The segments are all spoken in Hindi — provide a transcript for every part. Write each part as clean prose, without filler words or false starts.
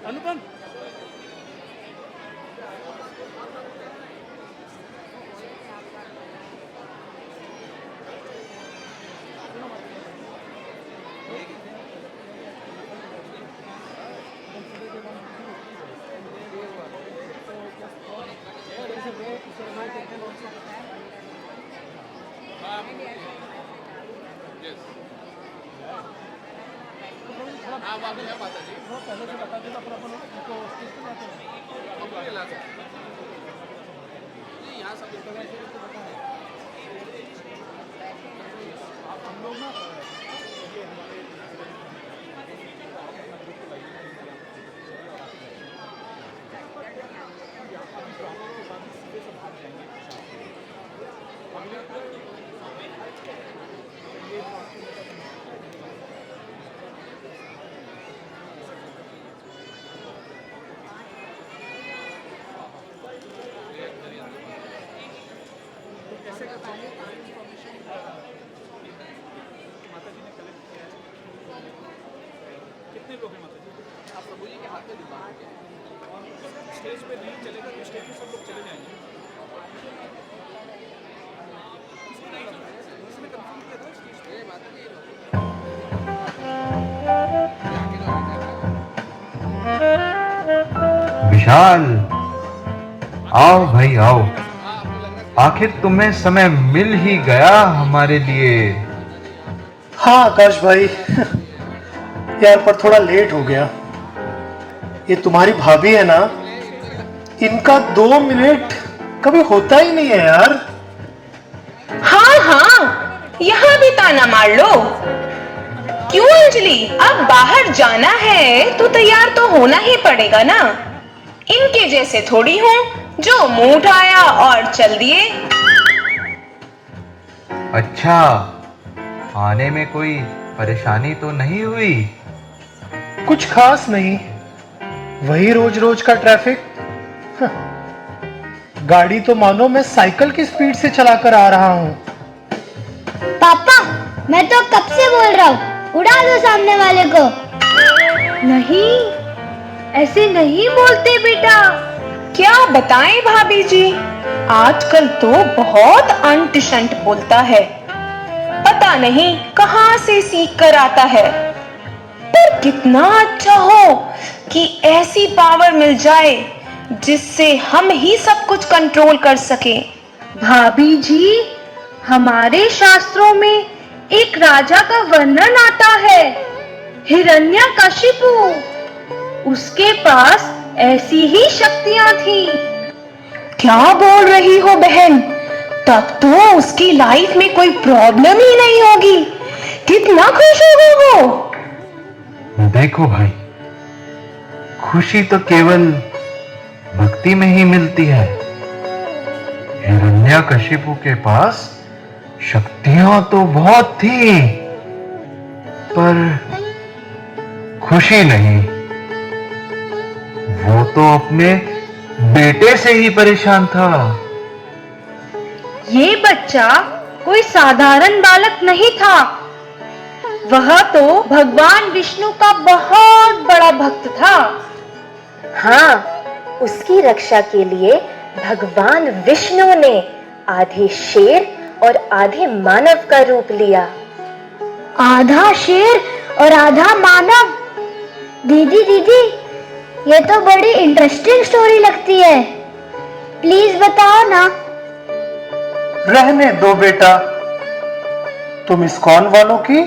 अनुपम हाँ वापस है माता जी वो पहले से बता देता पर अपन उनको स्टेज पे लाते हैं तो ला सकते हैं यहाँ सब आप हम लोग ना ये हमारे कैसे करते हैं माता जी ने कलेक्ट किया है कितने लोग हैं माता जी आप प्रभु जी के हाथ में दिखा स्टेज पे नहीं चलेगा तो स्टेज पे सब लोग चले जाएंगे इसने कंफर्म किया था स्टेज पे माता जी विशाल, आओ भाई आओ। आखिर तुम्हें समय मिल ही गया हमारे लिए। हाँ आकाश भाई यार पर थोड़ा लेट हो गया। ये तुम्हारी भाभी है ना, इनका 2 मिनट कभी होता ही नहीं है यार। हाँ हाँ, यहाँ भी ताना मार लो। क्यों अंजलि, अब बाहर जाना है तो तैयार तो होना ही पड़ेगा ना। इनके जैसे थोड़ी हूँ जो मुंह उठाया और चल दिए। अच्छा, आने में कोई परेशानी तो नहीं हुई? कुछ खास नहीं, वही रोज रोज का ट्रैफिक। गाड़ी तो मानो मैं साइकिल की स्पीड से चलाकर आ रहा हूँ। पापा, मैं तो कब से बोल रहा हूँ उड़ा दो सामने वाले को। नहीं, ऐसे नहीं बोलते बेटा। क्या बताएं भाभी जी, आजकल तो बहुत अंट शंट बोलता है। पता नहीं कहां से सीख कर आता है। पर कितना अच्छा हो कि ऐसी पावर मिल जाए जिससे हम ही सब कुछ कंट्रोल कर सके। भाभी जी, हमारे शास्त्रों में एक राजा का वर्णन आता है, हिरण्यकशिपु। उसके पास ऐसी ही शक्तियां थी। क्या बोल रही हो बहन? तब तो उसकी लाइफ में कोई प्रॉब्लम ही नहीं होगी। कितना खुश होगा वो। देखो भाई, खुशी तो केवल भक्ति में ही मिलती है। हिरण्यकशिपु के पास शक्तियां तो बहुत थी, पर खुशी नहीं। वो तो अपने बेटे से ही परेशान था। ये बच्चा कोई साधारण बालक नहीं था। वह तो भगवान विष्णु का बहुत बड़ा भक्त था। हाँ, उसकी रक्षा के लिए भगवान विष्णु ने आधे शेर और आधे मानव का रूप लिया। आधा शेर और आधा मानव। दीदी दीदी, ये तो बड़ी इंटरेस्टिंग स्टोरी लगती है, प्लीज बताओ ना। रहने दो बेटा, तुम इस्कॉन वालों की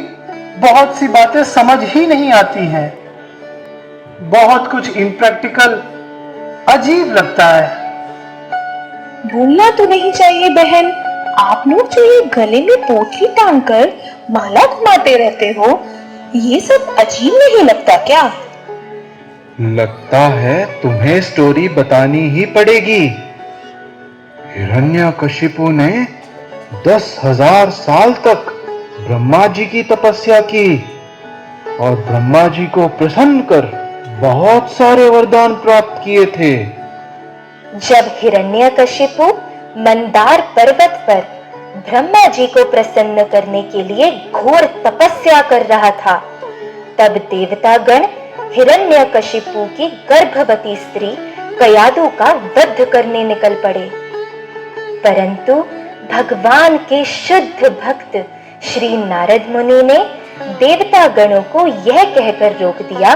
बहुत सी बातें समझ ही नहीं आती हैं। बहुत कुछ इम्प्रैक्टिकल, अजीब लगता है। बोलना तो नहीं चाहिए बहन। आप लोग जो ये गले में पोटली टांग कर माला घुमाते रहते हो, ये सब अजीब नहीं लगता क्या? लगता है तुम्हें स्टोरी बतानी ही पड़ेगी। हिरण्यकशिपु ने 10,000 साल तक ब्रह्मा जी की तपस्या की और ब्रह्मा जी को प्रसन्न कर बहुत सारे वरदान प्राप्त किए थे। जब हिरण्यकशिपु मंदार पर्वत पर ब्रह्मा जी को प्रसन्न करने के लिए घोर तपस्या कर रहा था, तब देवतागण हिरण्यकशिपु की गर्भवती स्त्री कयादु का वध करने निकल पड़े। परंतु भगवान के शुद्ध भक्त श्री नारद मुनि ने देवता गणों को यह कहकर रोक दिया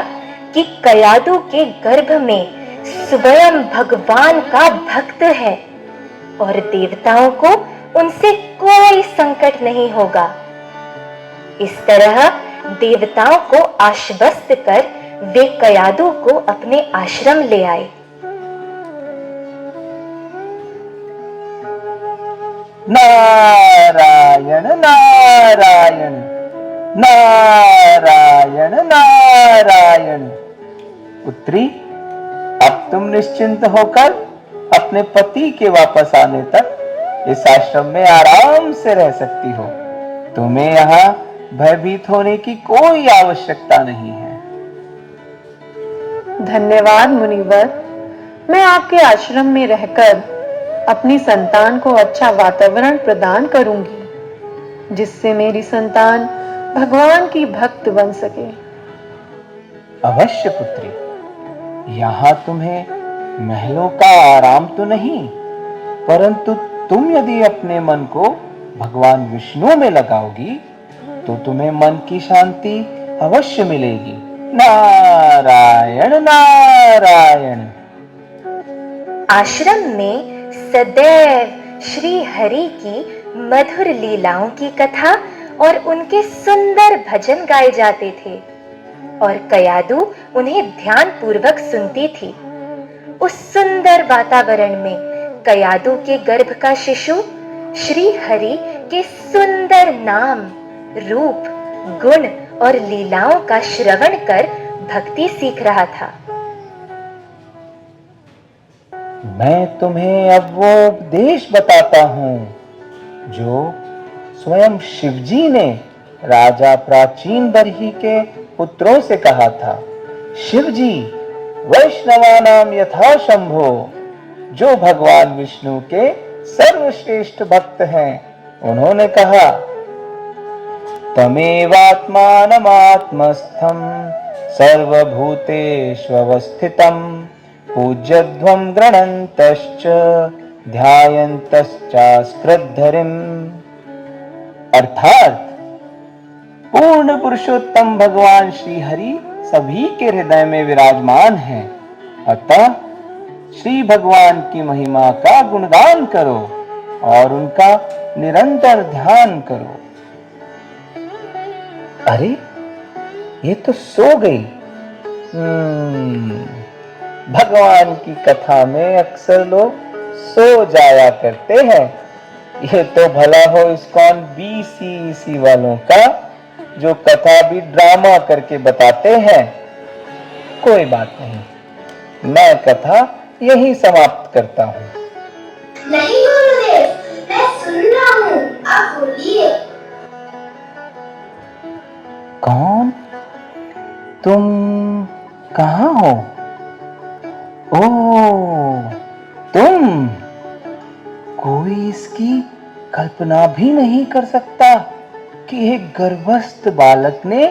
कि कयादु के गर्भ में स्वयं भगवान का भक्त है और देवताओं को उनसे कोई संकट नहीं होगा। इस तरह देवताओं को आश्वस्त कर वे कयादु को अपने आश्रम ले आए। नारायण नारायण नारायण नारायण। पुत्री, अब तुम निश्चिंत होकर अपने पति के वापस आने तक इस आश्रम में आराम से रह सकती हो। तुम्हें यहाँ भयभीत होने की कोई आवश्यकता नहीं है। धन्यवाद मुनिवर। मैं आपके आश्रम में रहकर अपनी संतान को अच्छा वातावरण प्रदान करूंगी, जिससे मेरी संतान भगवान की भक्त बन सके। अवश्य पुत्री, यहाँ तुम्हें महलों का आराम तो नहीं, परंतु तुम यदि अपने मन को भगवान विष्णु में लगाओगी तो तुम्हें मन की शांति अवश्य मिलेगी। नारायण नारायण। आश्रम में सदैव श्री हरि की मधुर लीलाओं की कथा और उनके सुंदर भजन गाए जाते थे और कयादु उन्हें ध्यान पूर्वक सुनती थी। उस सुंदर वातावरण में कयादु के गर्भ का शिशु श्री हरि के सुंदर नाम, रूप, गुण और लीलाओं का श्रवण कर भक्ति सीख रहा था। मैं तुम्हें अब वो उपदेश बताता हूँ जो स्वयं शिवजी ने राजा प्राचीन बरही के पुत्रों से कहा था। शिवजी वैष्णवानाम यथा शंभो, जो भगवान विष्णु के सर्वश्रेष्ठ भक्त हैं, उन्होंने कहा, तमेवात्मानमात्मस्थं सर्वभूतेष्वस्थितं पूज्यध्वं गृणन्तश्च ध्यायन्तश्चास्कृद्धरिम्। अर्थात पूर्ण पुरुषोत्तम भगवान श्री हरि सभी के हृदय में विराजमान हैं, अतः श्री भगवान की महिमा का गुणगान करो और उनका निरंतर ध्यान करो। अरे, ये तो सो गई। भगवान की कथा में अक्सर लोग सो जाया करते हैं। ये तो भला हो इस्कॉन BCEC वालों का, जो कथा भी ड्रामा करके बताते हैं। कोई बात नहीं, मैं कथा यहीं समाप्त करता हूँ। नहीं गुरुदेव, मैं सुन रहा हूँ, आप बोलिए। कौन? तुम कहाँ हो? ओह, तुम! कोई इसकी कल्पना भी नहीं कर सकता कि एक गर्भस्थ बालक ने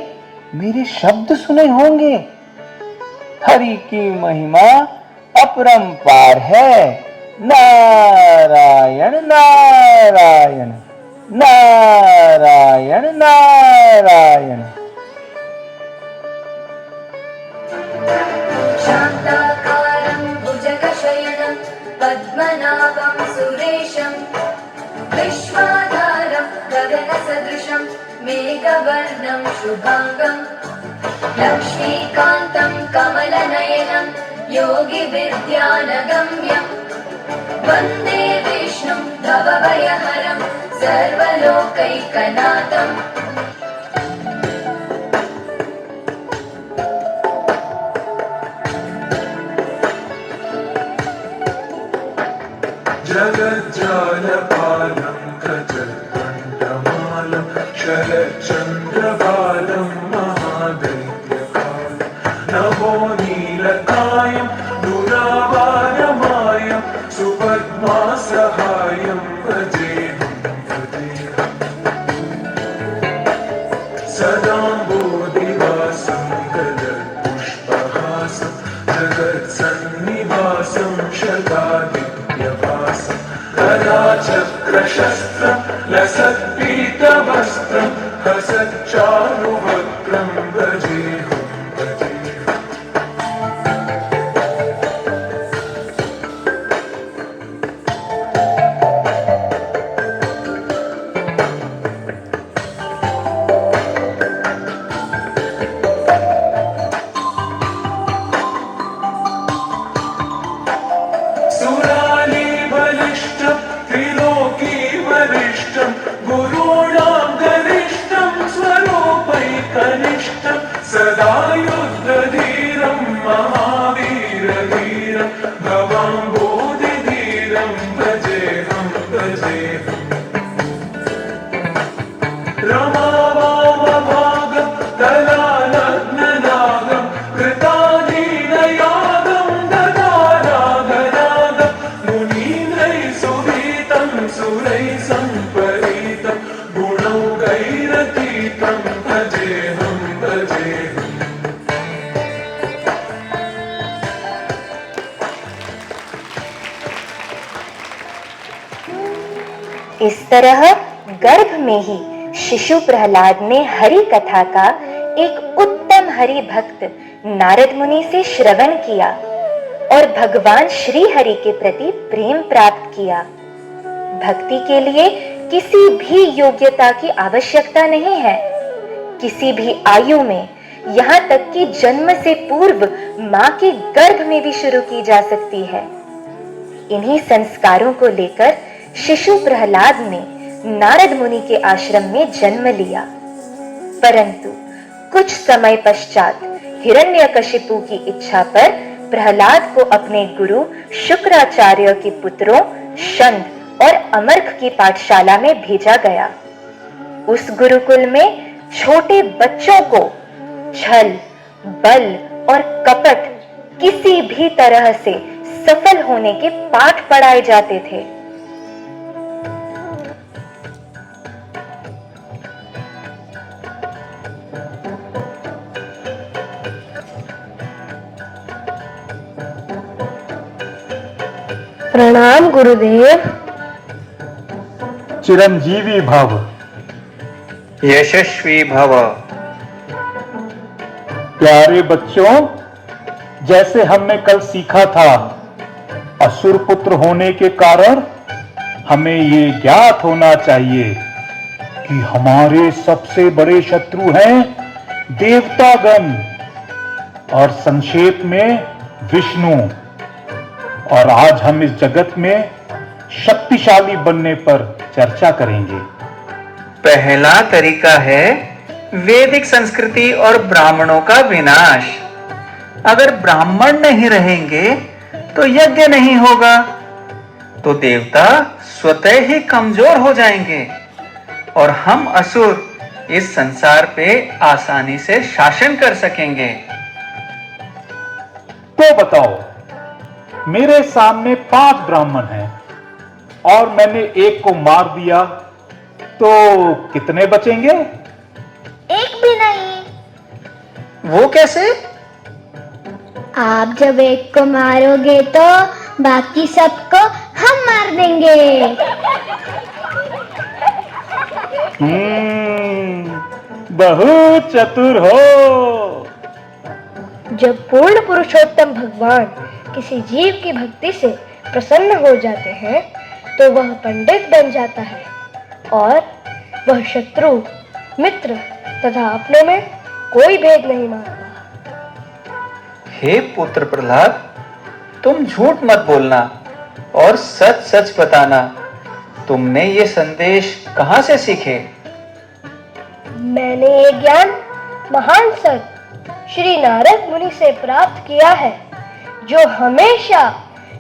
मेरे शब्द सुने होंगे। हरि की महिमा अपरंपार है। नारायण नारायण नारायण नारायण। शान्ताकारं भुजगशयनं पद्मनाभं सुरेशं विश्वाधारं गगनसदृशं मेघवर्णं शुभांगं लक्ष्मीकान्तं कमलनयनं योगिविद्यानगम्यं वन्दे विष्णुं भवभयहरं सर्वलोकैकनाथम्। जगज्जालपालं कजत्कण्ठमालं शरच्चन्द्रबालं महादैत्यकालं नमो नीलकायं दुरावारमायं सुपद्मासहायं भजेऽहं भजेऽहं सदाम्बोधिवासं गदपुष्पं तत्सन्निवासं शतादिव्यवासं गदाचक्रशस्त्रं लसत्पीतवस्त्रं हसच्चारुवक्त्रं भजेऽहं भजेऽहम्। सुराली बलिष्ठं त्रिलोकी वरिष्ठं गुरूणां गरिष्ठं स्वरूपैकनिष्ठं सदा युद्धधीरं महावीरधीरं भवां बोधिधीरं भजेऽहं भजेऽहम्। रमावामभागं दलालग्ननागं कृताधीनयागं ददारागनागं मुनीन्द्रैः सुभीतं सुरैः सम्परीतं गुणौघैरतीतं भजेऽहं भजेऽहम्। इस तरह गर्भ में ही शिशु प्रहलाद ने हरि कथा का एक उत्तम हरि भक्त नारद मुनि से श्रवण किया और भगवान श्री हरि के प्रति प्रेम प्राप्त किया। भक्ति के लिए किसी भी योग्यता की आवश्यकता नहीं है। किसी भी आयु में, यहाँ तक कि जन्म से पूर्व माँ के गर्भ में भी शुरू की जा सकती है। इन्हीं संस्कारों को लेकर शिशु प्रहलाद ने नारद मुनि के आश्रम में जन्म लिया। परंतु कुछ समय पश्चात हिरण्यकशिपु की इच्छा पर प्रहलाद को अपने गुरु शुक्राचार्य के पुत्रों शंद और अमर्क की पाठशाला में भेजा गया। उस गुरुकुल में छोटे बच्चों को छल, बल और कपट किसी भी तरह से सफल होने के पाठ पढ़ाए जाते थे। प्रणाम गुरुदेव। चिरंजीवी भव, यशस्वी भव। प्यारे बच्चों, जैसे हमने कल सीखा था, असुर पुत्र होने के कारण हमें ये ज्ञात होना चाहिए कि हमारे सबसे बड़े शत्रु हैं देवतागण और संक्षेप में विष्णु। और आज हम इस जगत में शक्तिशाली बनने पर चर्चा करेंगे। पहला तरीका है वैदिक संस्कृति और ब्राह्मणों का विनाश। अगर ब्राह्मण नहीं रहेंगे तो यज्ञ नहीं होगा, तो देवता स्वतः ही कमजोर हो जाएंगे और हम असुर इस संसार पे आसानी से शासन कर सकेंगे। तो बताओ, मेरे सामने 5 ब्राह्मण हैं और मैंने एक को मार दिया, तो कितने बचेंगे? एक भी नहीं। वो कैसे? आप जब एक को मारोगे तो बाकी सबको हम मार देंगे। बहुत चतुर हो। जब पूर्ण पुरुषोत्तम भगवान किसी जीव की भक्ति से प्रसन्न हो जाते हैं तो वह पंडित बन जाता है और वह शत्रु, मित्र तथा अपनों में कोई भेद नहीं मानता। हे पुत्र प्रहलाद, तुम झूठ मत बोलना और सच सच बताना। तुमने ये संदेश कहाँ से सीखे? मैंने ये ज्ञान महान संत श्री नारद मुनि से प्राप्त किया है, जो हमेशा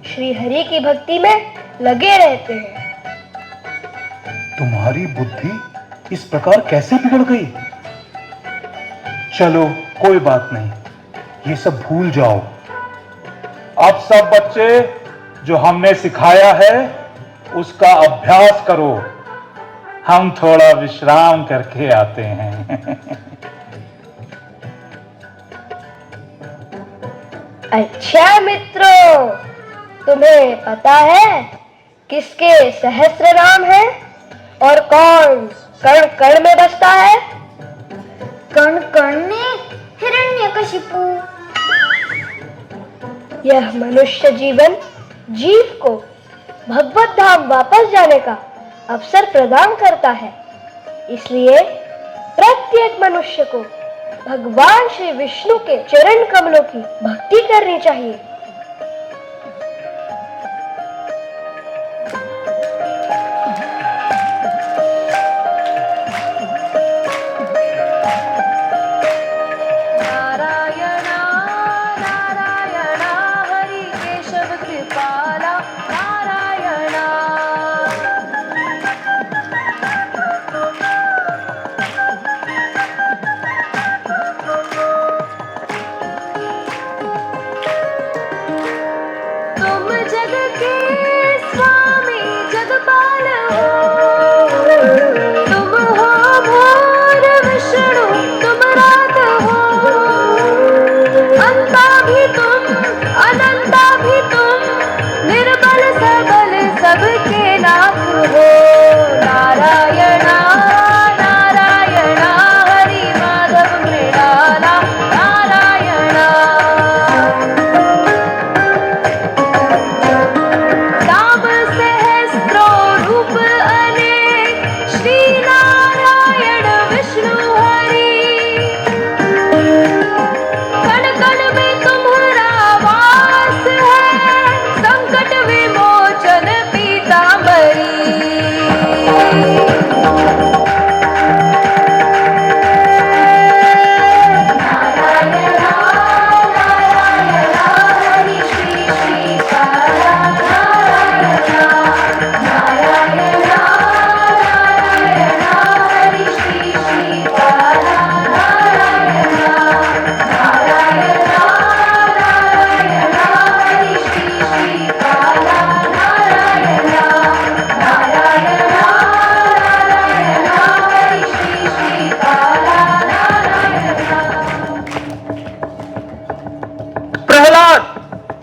श्री हरि की भक्ति में लगे रहते हैं। तुम्हारी बुद्धि इस प्रकार कैसे बिगड़ गई? चलो कोई बात नहीं, ये सब भूल जाओ। अब सब बच्चे जो हमने सिखाया है उसका अभ्यास करो। हम थोड़ा विश्राम करके आते हैं। अच्छा मित्रों, तुम्हें पता है किसके सहस्र नाम है और कौन कण कण में बसता है? कण कण में हिरण्यकशिपु। यह मनुष्य जीवन जीव को भगवत धाम वापस जाने का अवसर प्रदान करता है। इसलिए प्रत्येक मनुष्य को भगवान श्री विष्णु के चरण कमलों की भक्ति करनी चाहिए।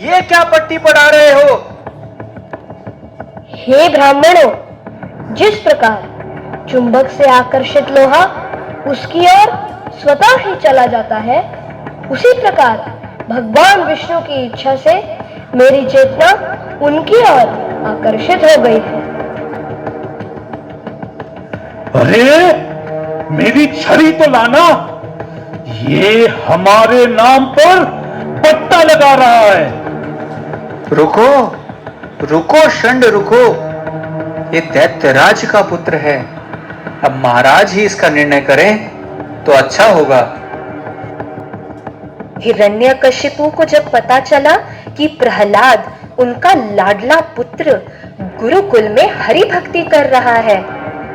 ये क्या पट्टी पढ़ा रहे हो? हे ब्राह्मणों, जिस प्रकार चुंबक से आकर्षित लोहा उसकी ओर स्वतः ही चला जाता है, उसी प्रकार भगवान विष्णु की इच्छा से मेरी चेतना उनकी ओर आकर्षित हो गई है। अरे, मेरी छड़ी तो लाना। ये हमारे नाम पर पट्टा लगा रहा है। रुको रुको षंड रुको, ये दैत्यराज का पुत्र है। अब महाराज ही इसका निर्णय करें तो अच्छा होगा। हिरण्यकशिपु को जब पता चला कि प्रहलाद उनका लाडला पुत्र गुरुकुल में हरि भक्ति कर रहा है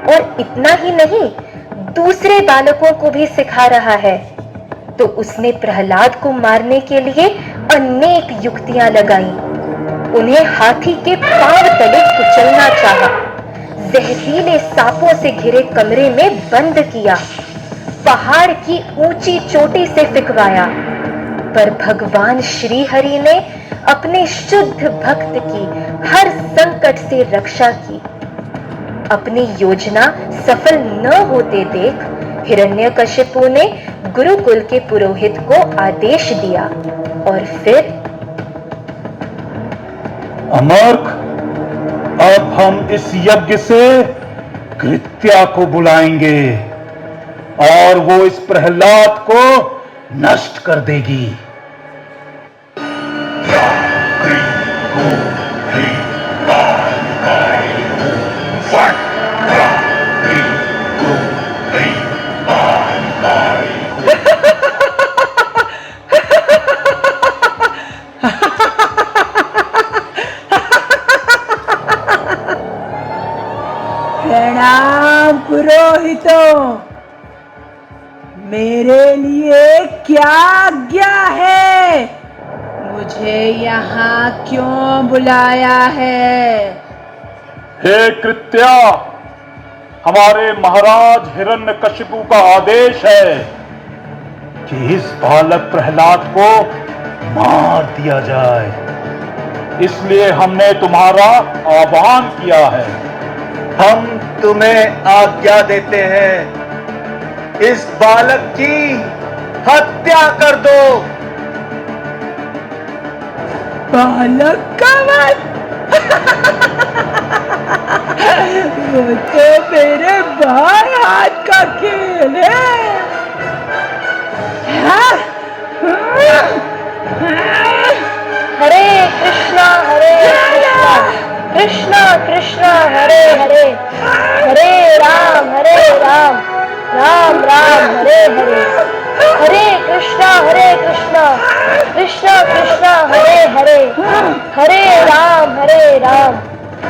और इतना ही नहीं दूसरे बालकों को भी सिखा रहा है, तो उसने प्रहलाद को मारने के लिए अनेक युक्तियां लगाई। उन्हें हाथी के पांव तले कुचलना चाहा, जहरीले सांपों से घिरे कमरे में बंद किया, पहाड़ की ऊंची चोटी से फिकवाया, पर भगवान श्री हरि ने अपने शुद्ध भक्त की हर संकट से रक्षा की। अपनी योजना सफल न होते देख हिरण्यकशिपु ने गुरुकुल के पुरोहित को आदेश दिया और फिर अमर्क, अब हम इस यज्ञ से कृत्या को बुलाएंगे और वो इस प्रहलाद को नष्ट कर देगी। प्रणाम पुरोहितों, मेरे लिए क्या आज्ञा है? मुझे यहाँ क्यों बुलाया है? हे कृत्या, हमारे महाराज हिरण्यकशिपु का आदेश है कि इस बालक प्रहलाद को मार दिया जाए। इसलिए हमने तुम्हारा आह्वान किया है। हम तुम्हें आज्ञा देते हैं, इस बालक की हत्या कर दो। बालक का वध? वो तो मेरे बाएं हाथ का खेल है। हरे कृष्णा कृष्णा कृष्णा हरे हरे, हरे राम राम राम हरे हरे, हरे कृष्णा कृष्णा कृष्णा हरे हरे, हरे राम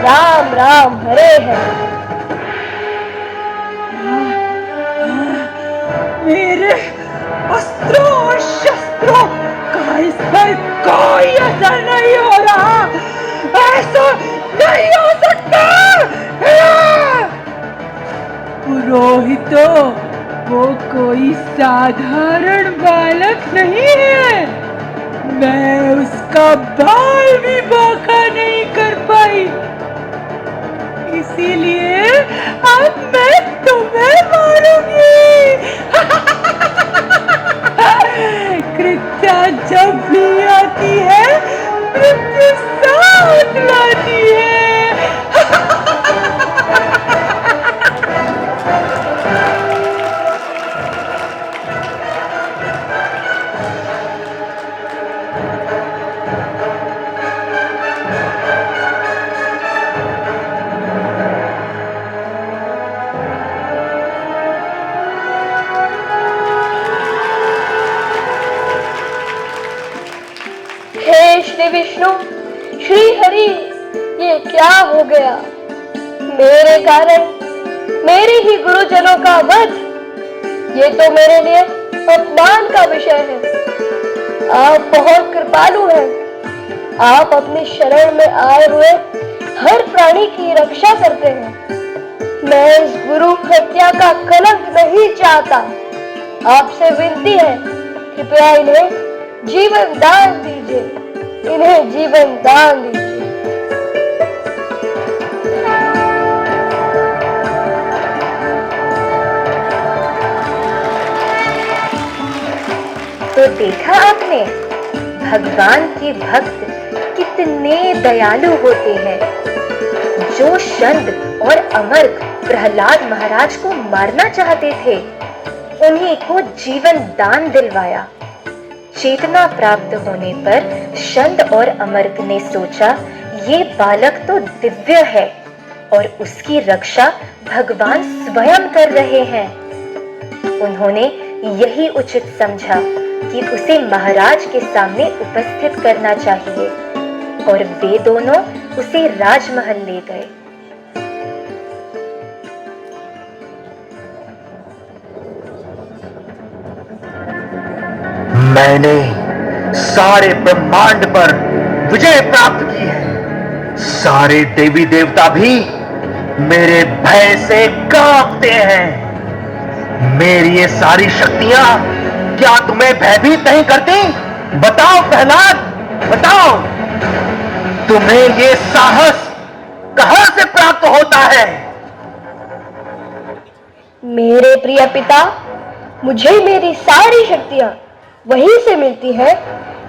राम राम हरे हरे। मेरे अस्त्रों और शस्त्रों का इस पर कोई असर नहीं हो रहा। ऐसा नहीं हो सकता। पुरोहितो, वो कोई साधारण बालक नहीं है। मैं उसका बाल भी बांका नहीं कर पाई। इसीलिए अब मैं तुम्हें मारूंगी। कृत्या जब भी आती है, मृत्यु साथ लाती है। श्री विष्णु, श्री हरि, ये क्या हो गया? मेरे कारण मेरे ही गुरुजनों का वध, ये तो मेरे लिए अपमान का विषय है। आप बहुत कृपालु हैं। आप अपनी शरण में आए हुए हर प्राणी की रक्षा करते हैं। मैं इस गुरु हत्या का कलंक नहीं चाहता। आपसे विनती है, कृपया इन्हें जीवन दान दीजिए, इन्हें जीवन दान दीजिए। तो देखा आपने, भगवान के भक्त कितने दयालु होते हैं। जो शंद और अमर्क प्रहलाद महाराज को मारना चाहते थे, उन्हीं को जीवन दान दिलवाया। चेतना प्राप्त होने पर शंद और अमर्क ने सोचा, ये बालक तो दिव्य है और उसकी रक्षा भगवान स्वयं कर रहे हैं। उन्होंने यही उचित समझा कि उसे महाराज के सामने उपस्थित करना चाहिए और वे दोनों उसे राजमहल ले गए। मैंने सारे ब्रह्मांड पर विजय प्राप्त की है। सारे देवी देवता भी मेरे भय से कांपते हैं। मेरी ये सारी शक्तियां क्या तुम्हें भयभीत नहीं करती? बताओ प्रहलाद, बताओ, तुम्हें ये साहस कहां से प्राप्त होता है? मेरे प्रिय पिता, मुझे मेरी सारी शक्तियां वहीं से मिलती है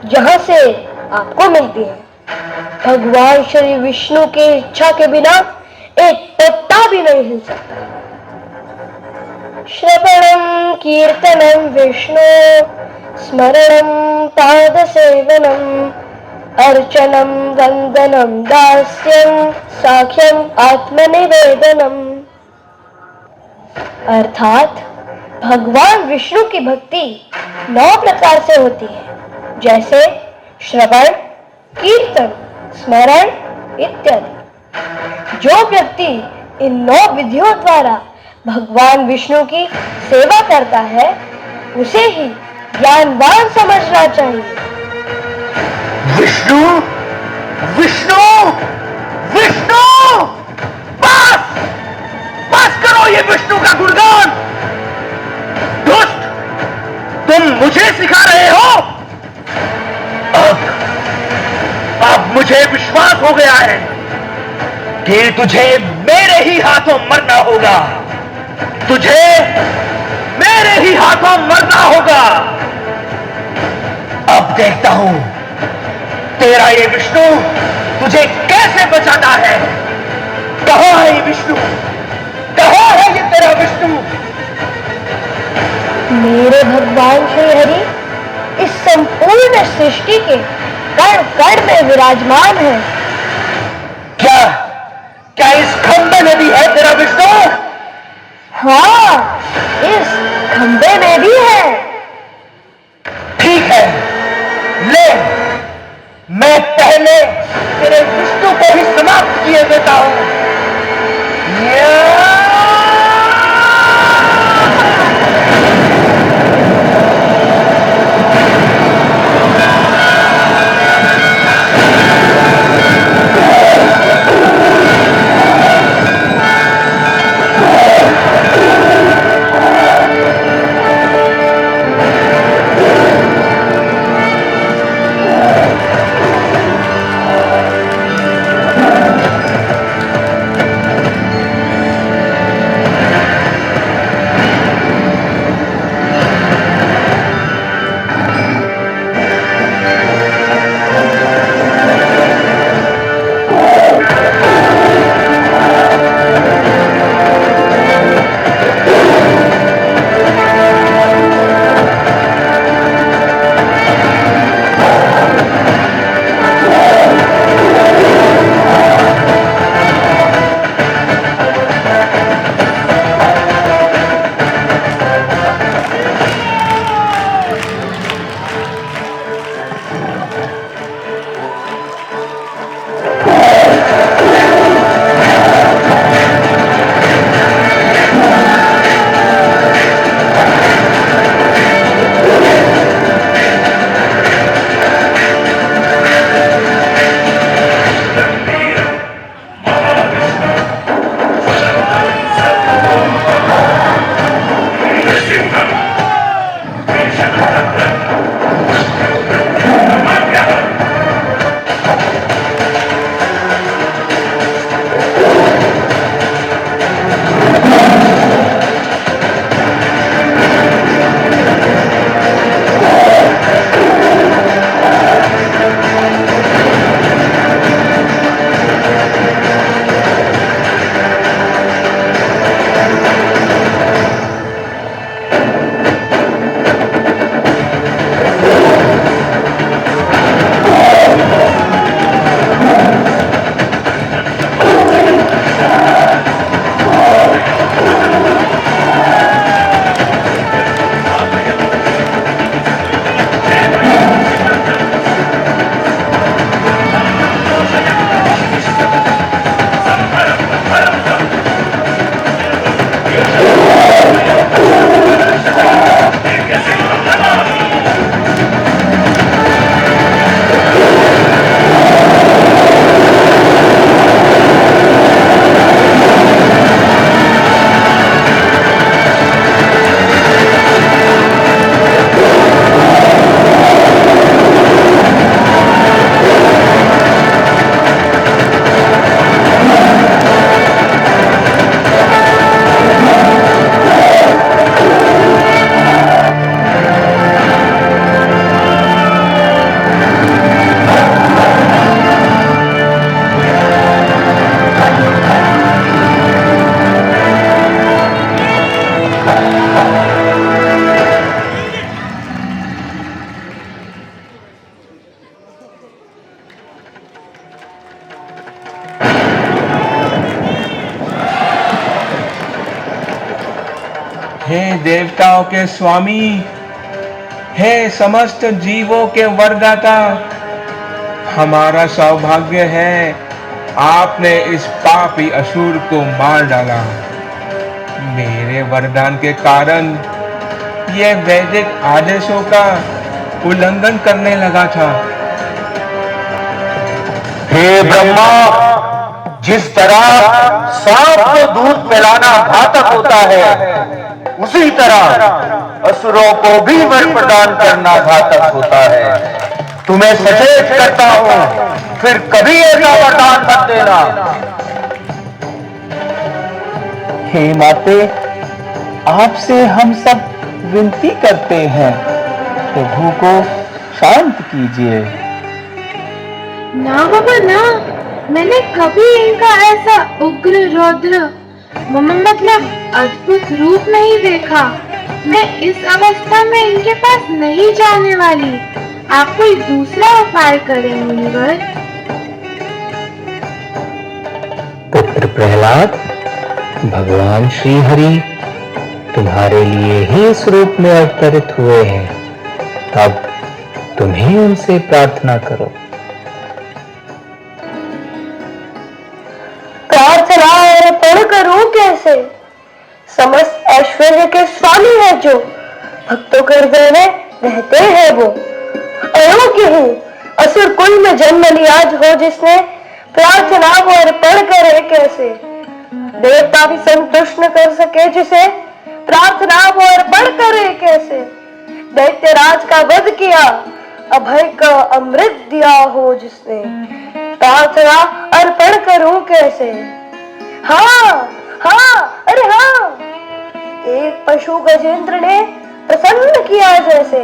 जहां से आपको मिलती है। भगवान श्री विष्णु की इच्छा के बिना एक पत्ता भी नहीं हिल सकता। श्रवणम कीर्तनम विष्णु, स्मरणम पाद सेवनम, अर्चनम वंदनम दास्यम, साख्यम आत्मनिवेदनम। अर्थात भगवान विष्णु की भक्ति 9 प्रकार से होती है, जैसे श्रवण, कीर्तन, स्मरण इत्यादि। जो व्यक्ति इन 9 विधियों द्वारा भगवान विष्णु की सेवा करता है, उसे ही ज्ञानवान समझना चाहिए। विष्णु, विष्णु, विष्णु! बस करो ये विष्णु का गुणगान। दुष्ट, तुम मुझे सिखा रहे हो? मुझे विश्वास हो गया है कि तुझे मेरे ही हाथों मरना होगा। तुझे मेरे ही हाथों मरना होगा। अब देखता हूं तेरा ये विष्णु तुझे कैसे बचाता है। कहां है ये विष्णु? कहां है ये तेरा विष्णु? मेरे भगवान श्री हरि इस संपूर्ण सृष्टि के कण कण में विराजमान है। क्या क्या इस खंबे में भी है तेरा विष्णु? हाँ, इस खंबे में भी है। ठीक है, ले, मैं पहले तेरे विष्णु को ही समाप्त किए देता हूं। हे देवताओं के स्वामी, हे समस्त जीवों के वरदाता, हमारा सौभाग्य है आपने इस पापी असुर को मार डाला। मेरे वरदान के कारण यह वैदिक आदेशों का उल्लंघन करने लगा था। हे ब्रह्मा, जिस तरह सांप को दूध पिलाना घातक होता है, उसी तरह असुरों को भी वर प्रदान करना घातक होता है। तुम्हें सचेत करता हूं फिर कभी ऐसा वरदान मत देना। हे माते, आपसे हम सब विनती करते हैं, प्रभु को शांत कीजिए। ना बाबा ना, मैंने कभी इनका ऐसा उग्र रौद्र मतलब अद्भुत रूप नहीं देखा। मैं इस अवस्था में इनके पास नहीं जाने वाली। आप कोई दूसरा उपाय करें मुनिवर। पुत्र प्रहलाद, भगवान श्री हरि तुम्हारे लिए ही इस रूप में अवतरित हुए हैं। अब तुम्हें उनसे प्रार्थना करो। प्रार्थना और पढ़ करूं कैसे? समस्त ऐश्वर्य के स्वामी है जो, भक्तों के हृदय में रहते हैं वो। अयोग्य हूँ, असुर कुल में जन्म लिया हो जिसने, प्रार्थना और पढ़ करे कैसे? देवता भी संतुष्ट न कर सके जिसे, प्रार्थना और पढ़ करे कैसे? दैत्य राज का वध किया, अभय का अमृत दिया हो जिसने, प्रार्थना अर्पण करूं कैसे? हाँ हाँ, अरे हाँ, एक पशु गजेंद्र ने प्रसन्न किया जैसे,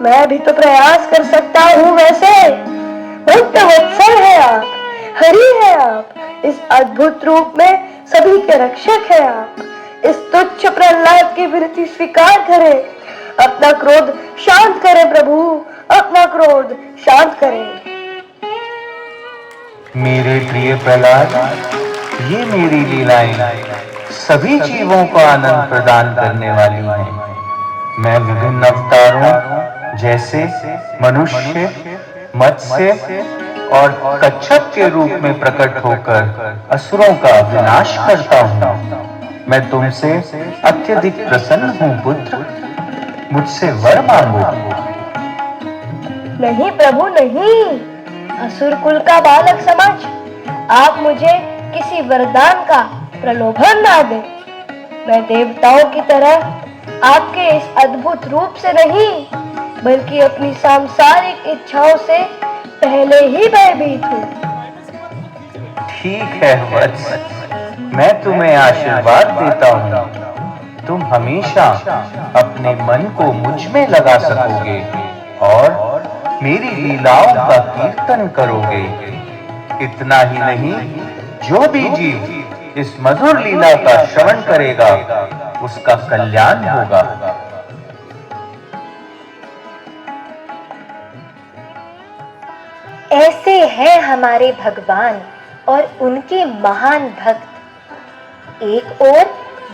मैं भी तो प्रयास कर सकता हूँ वैसे। भक्त वत्सल है आप, हरि है आप, इस अद्भुत रूप में सभी के रक्षक है आप। इस तुच्छ प्रहलाद की विनती स्वीकार करें, अपना क्रोध शांत करें प्रभु, अपना क्रोध शांत करें। मेरे प्रिय प्रहलाद, ये मेरी लीलाएं सभी जीवों को आनंद प्रदान करने वाली हैं। मैं विभिन्न अवतारों जैसे मनुष्य, मत्स्य और कच्छप के रूप में प्रकट होकर असुरों का विनाश करता हूँ। मैं तुमसे अत्यधिक प्रसन्न हूँ पुत्र, मुझसे वर मांगो। नहीं प्रभु नहीं, असुर कुल का बालक समझ आप मुझे किसी वरदान का प्रलोभन ना दे। मैं देवताओं की तरह आपके इस अद्भुत रूप से नहीं, बल्कि अपनी सांसारिक इच्छाओं से पहले ही भयभीत हूँ। ठीक है वत्स, मैं तुम्हें आशीर्वाद देता हूँ। तुम हमेशा अपने मन को मुझ में लगा सकोगे और मेरी लीलाओं का कीर्तन करोगे। इतना ही नहीं, जो भी जीव इस मधुर लीला का श्रवण करेगा उसका कल्याण होगा। ऐसे हैं हमारे भगवान और उनके महान भक्त। एक ओर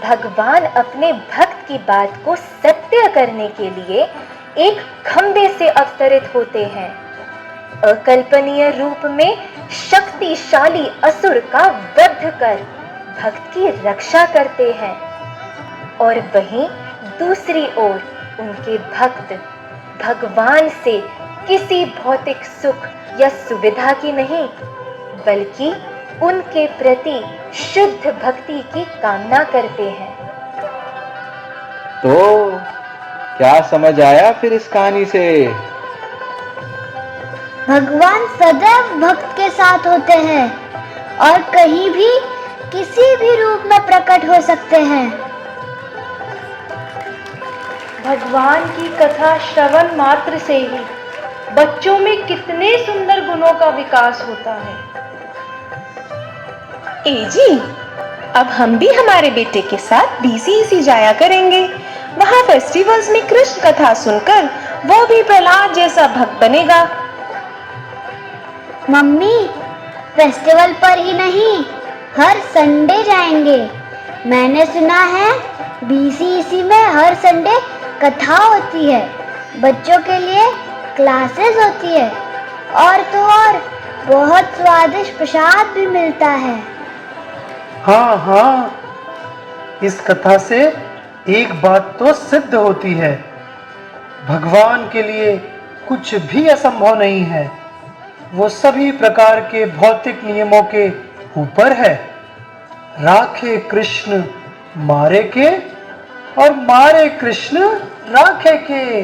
भगवान अपने भक्त की बात को सत्य करने के लिए एक खंबे से अवतरित होते हैं, अकल्पनीय रूप में शक्तिशाली असुर का वध कर भक्त की रक्षा करते हैं, और वहीं दूसरी ओर उनके भक्त भगवान से किसी भौतिक सुख या सुविधा की नहीं, बल्कि उनके प्रति शुद्ध भक्ति की कामना करते हैं। तो क्या समझ आया फिर इस कहानी से? भगवान सदैव भक्त के साथ होते हैं और कहीं भी किसी भी रूप में प्रकट हो सकते हैं। भगवान की कथा श्रवण मात्र से ही बच्चों में कितने सुंदर गुणों का विकास होता है। ए जी, अब हम भी हमारे बेटे के साथ बीसीईसी जाया करेंगे। वहाँ फेस्टिवल्स में कृष्ण कथा सुनकर वो भी प्रहलाद जैसा भक्त बनेगा। मम्मी, फेस्टिवल पर ही नहीं, हर संडे जाएंगे। मैंने सुना है बीसीईसी में हर संडे कथा होती है, बच्चों के लिए क्लासेस होती है, और तो और बहुत स्वादिष्ट प्रसाद भी मिलता है। हाँ हाँ, इस कथा से एक बात तो सिद्ध होती है, भगवान के लिए कुछ भी असंभव नहीं है। वो सभी प्रकार के भौतिक नियमों के ऊपर है। राखे कृष्ण मारे के और मारे कृष्ण राखे के।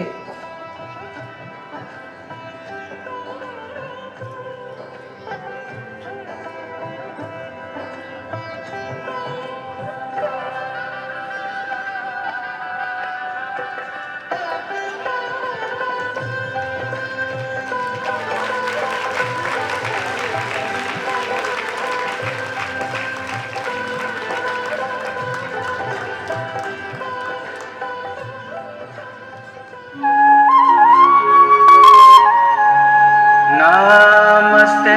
नमस्ते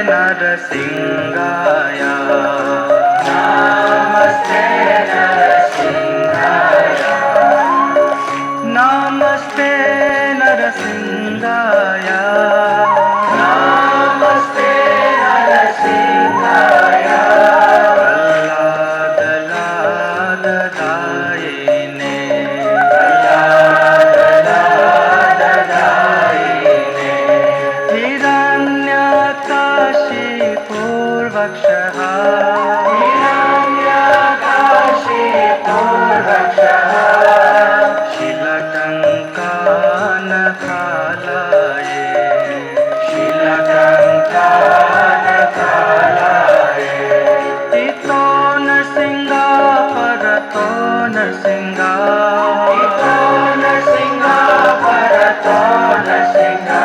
नरसिंहाय नमस्ते नरसिंहाय नमस्ते नरसिंहाय नमस्ते नरसिंहाय प्रह्लादलाददायिने प्रह्लादलाददायिने हिरण्यकाशिपूर्वक्षः हिरण्यकाशिपूर्वक्षः शिलटङ्कानकालये शिलटङ्कानकालये इतो नरसिंहा परतो नरसिंहा इतो नरसिंहा परतो नरसिंहा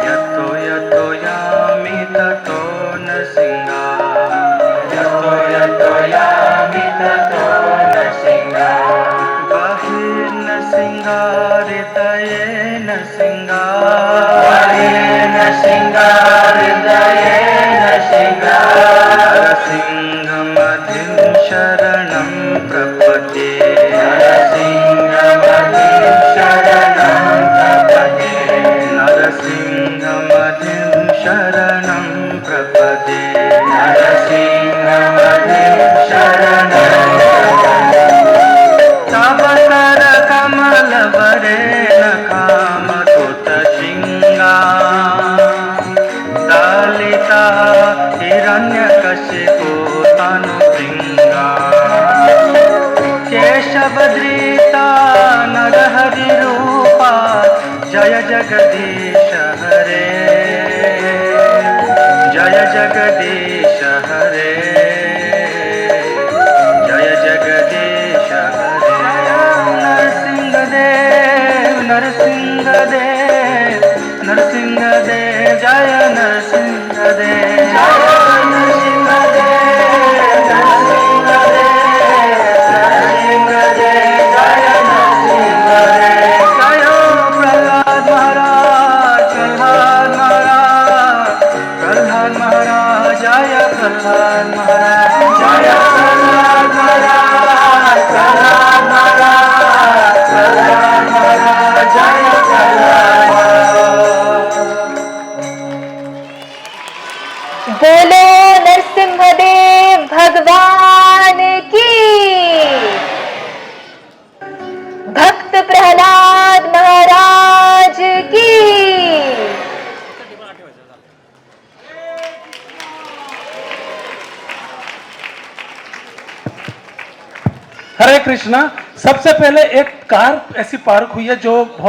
यतो यतो यामि ततो नरसिंहा यतो यतो यामि ततो नरसिंहा बहिर्नरसिंहा हृदये नरसिंहा नरसिंहा हृदये नरसिंहा नरसिंहमधिं शरणं प्रपद्ये नरसिंहमधिं शरणं प्रपद्ये नरसिंहमधिं शरणं प्रपद्ये नरसिंहमधिं शरणं प्रपद्ये तव कर कमलवरेण कामकुतशिङ्गा दलिता हिरण्यकशिपो तनुभृङ्गा केशवधृता नरहरिरूपा जय जगदीश हरे जय जगदीश हरे जय जगदीश हरे नरसिंहदेव नरसिंहदेव नरसिंहदेव जय नरसिंहदेव जय नरसिंहदेव नरसिंहदेव नरसिंहदेव जय नरसिंहदेव जय प्रह्लाद महाराज प्रह्लाद महाराज प्रह्लाद महाराज जय प्रह्लाद महाराज जय प्रह्लाद महाराज प्रह्लाद महाराज प्रह्लाद महाराज जय प्रह्लाद बोलो नरसिंहदेव भगवान की। भक्त प्रहलाद महाराज की। हरे कृष्णा। सबसे पहले एक कार ऐसी पार्क हुई है जो